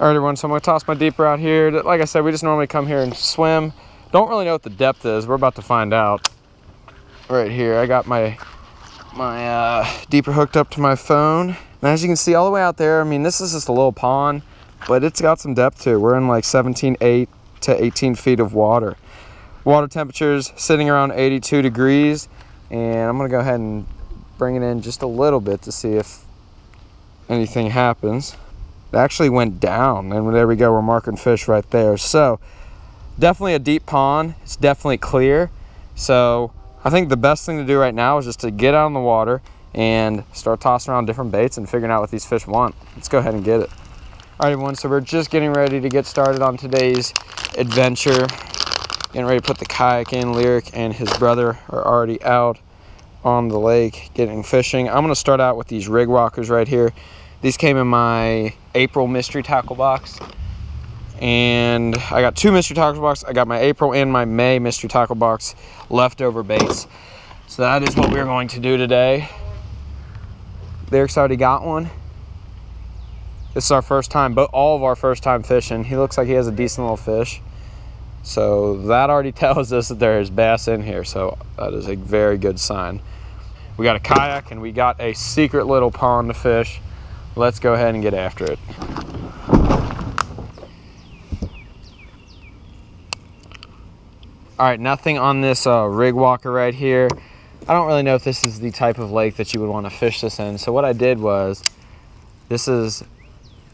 All right, everyone, so I'm gonna toss my deeper out here. Like I said, we just normally come here and swim. Don't really know what the depth is. We're about to find out. Right here, I got my deeper hooked up to my phone. And as you can see all the way out there, I mean, this is just a little pond, but it's got some depth to it. We're in like 17.8 to 18 feet of water. Water temperature's sitting around 82 degrees. And I'm gonna go ahead and bring it in just a little bit to see if anything happens. It actually went down, and there we go, we're marking fish right there. So definitely a deep pond. It's definitely clear. So I think the best thing to do right now is just to get out in the water and start tossing around different baits and figuring out what these fish want. Let's go ahead and get it. All right, everyone, so we're just getting ready to get started on today's adventure. Getting ready to put the kayak in. Lyric and his brother are already out on the lake getting fishing. I'm gonna start out with these rig walkers right here. These came in my April mystery tackle box, and I got 2 mystery tackle boxes. I got my April and my May mystery tackle box leftover baits. So that is what we're going to do today. Lyric's already got one. This is our first time, but all of our first time fishing. He looks like he has a decent little fish. So that already tells us that there is bass in here. So that is a very good sign. We got a kayak and we got a secret little pond to fish. Let's go ahead and get after it. All right, nothing on this rig walker right here. I don't really know if this is the type of lake that you would want to fish this in. So what I did was, this is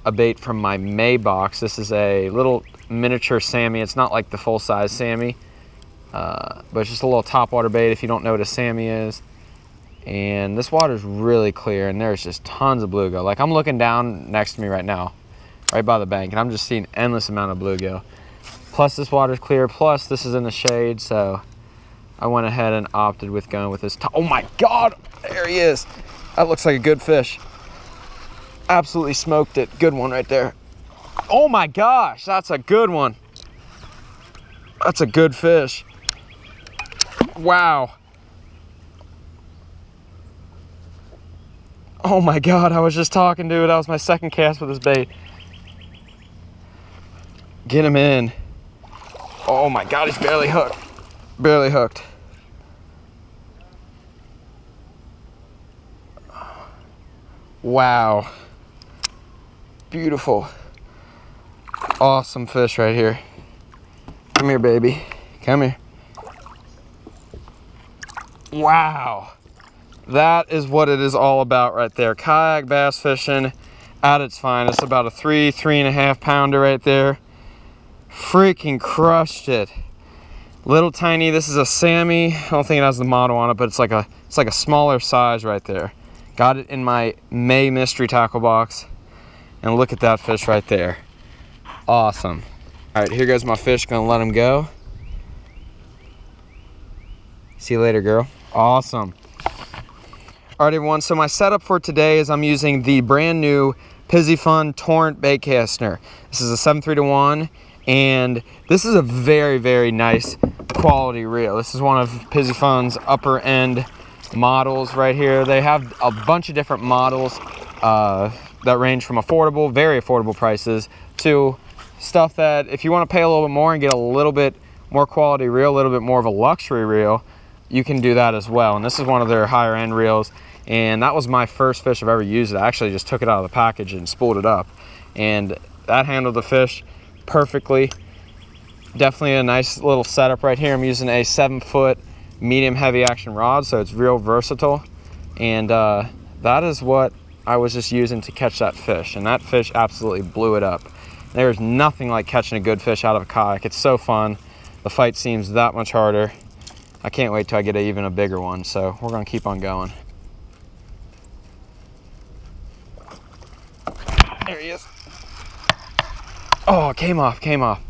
a bait from my May box. This is a little miniature Sammy. It's not like the full-size Sammy, but it's just a little topwater bait if you don't know what a Sammy is. And this water is really clear, and there's just tons of bluegill. Like, I'm looking down next to me right now, right by the bank, and I'm just seeing endless amount of bluegill. Plus this water's clear, plus this is in the shade, so I went ahead and opted with going with this. Oh my God, there he is. That looks like a good fish. Absolutely smoked it. Good one right there. Oh my gosh, that's a good one. That's a good fish. Wow. Oh my God, I was just talking to it. That was my second cast with this bait. Get him in. Oh my God, he's barely hooked. Barely hooked. Wow. Beautiful. Awesome fish right here. Come here, baby. Come here. Wow. That is what it is all about right there. Kayak bass fishing at its finest. About a 3.5 pounder right there. Freaking crushed it. Little tiny, this is a Sammy. I don't think it has the model on it, but it's like a smaller size right there. Got it in my May mystery tackle box. And look at that fish right there. Awesome. All right, here goes my fish. Gonna let him go. See you later, girl. Awesome. All right, everyone, so my setup for today is I'm using the brand new Pizzyfun Torrent bait caster. This is a 7.3-1, and this is a very, very nice quality reel. This is one of Pizzyfun's upper end models right here. They have a bunch of different models that range from affordable, very affordable prices, to stuff that if you want to pay a little bit more and get a little bit more quality reel, a little bit more of a luxury reel, you can do that as well. And this is one of their higher end reels, and that was my first fish I've ever used. I actually just took it out of the package and spooled it up, and that handled the fish perfectly. Definitely a nice little setup right here. I'm using a 7-foot medium heavy action rod, so it's real versatile, and that is what I was just using to catch that fish, and that fish absolutely blew it up. There's nothing like catching a good fish out of a kayak. It's so fun. The fight seems that much harder. I can't wait till I get even a bigger one, so we're gonna keep on going. There he is. Oh, it came off, came off.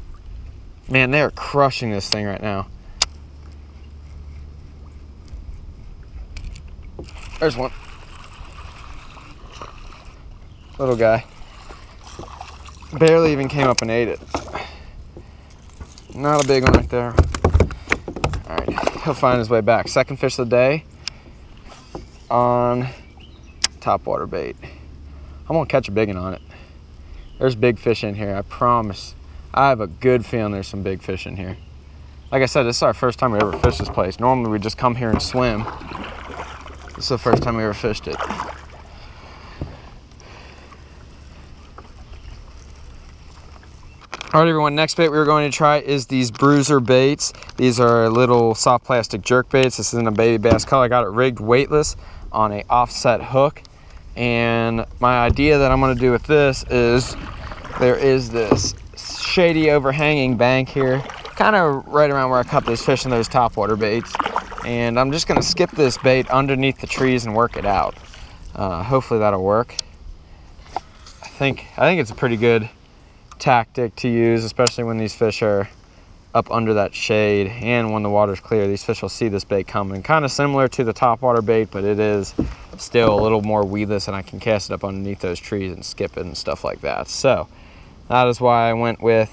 Man, they are crushing this thing right now. There's one. Little guy. Barely even came up and ate it. Not a big one right there. All right, he'll find his way back. Second fish of the day on topwater bait. I'm gonna catch a big one on it. There's big fish in here, I promise. I have a good feeling there's some big fish in here. Like I said, this is our first time we ever fished this place. Normally we just come here and swim. This is the first time we ever fished it. All right, everyone, next bait we're going to try is these bruiser baits. These are little soft plastic jerk baits. This is in a baby bass color. I got it rigged weightless on a offset hook. And my idea that I'm gonna do with this is, there is this shady overhanging bank here, kind of right around where I caught those fish in those topwater baits. And I'm just gonna skip this bait underneath the trees and work it out. Hopefully that'll work. I think it's a pretty good tactic to use, especially when these fish are up under that shade and when the water's clear. These fish will see this bait coming. Kind of similar to the topwater bait, but it is still a little more weedless, and I can cast it up underneath those trees and skip it and stuff like that. So that is why I went with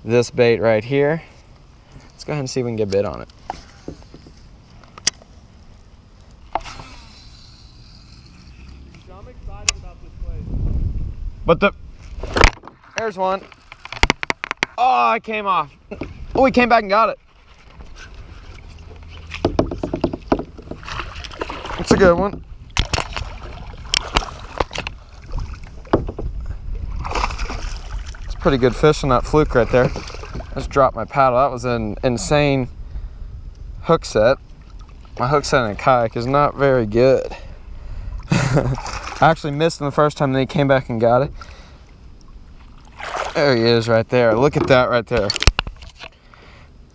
this bait right here. Let's go ahead and see if we can get a bit on it. I'm excited about this place. But there's one. Oh, it came off. Oh, he came back and got it. It's a good one. It's a pretty good fish on that fluke right there. I just dropped my paddle. That was an insane hook set. My hook set in a kayak is not very good. I actually missed him the first time, then he came back and got it. There he is right there. Look at that right there.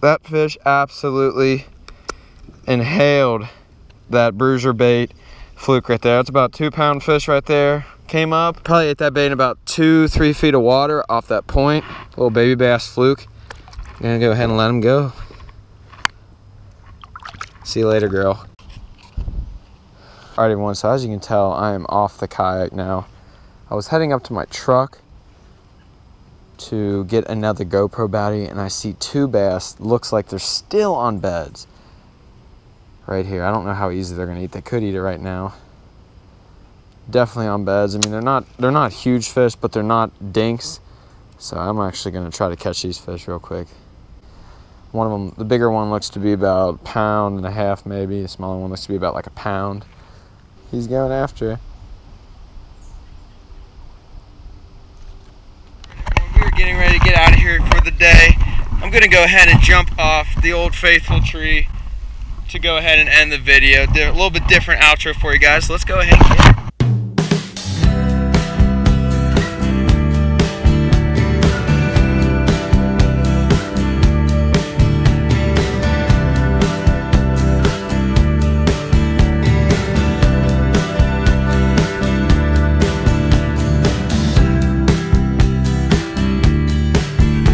That fish absolutely inhaled that bruiser bait fluke right there. That's about 2-pound fish right there. Came up, probably ate that bait in about 2-3 feet of water off that point. Little baby bass fluke. I'm gonna go ahead and let him go. See you later, girl. All right, everyone, so as you can tell, I am off the kayak now. I was heading up to my truck to get another GoPro battery, and I see 2 bass. Looks like they're still on beds right here. I don't know how easy they're gonna eat. They could eat it right now. Definitely on beds. I mean, they're not huge fish, but they're not dinks. So I'm actually gonna try to catch these fish real quick. One of them, the bigger one, looks to be about 1.5 pounds maybe. The smaller one looks to be about like 1 pound. He's going after it. We're getting ready to get out of here for the day. I'm gonna go ahead and jump off the Old Faithful tree to go ahead and end the video. A little bit different outro for you guys. So let's go ahead and get it.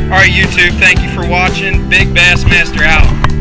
Alright, YouTube, thank you for watching. Big Bass Master out.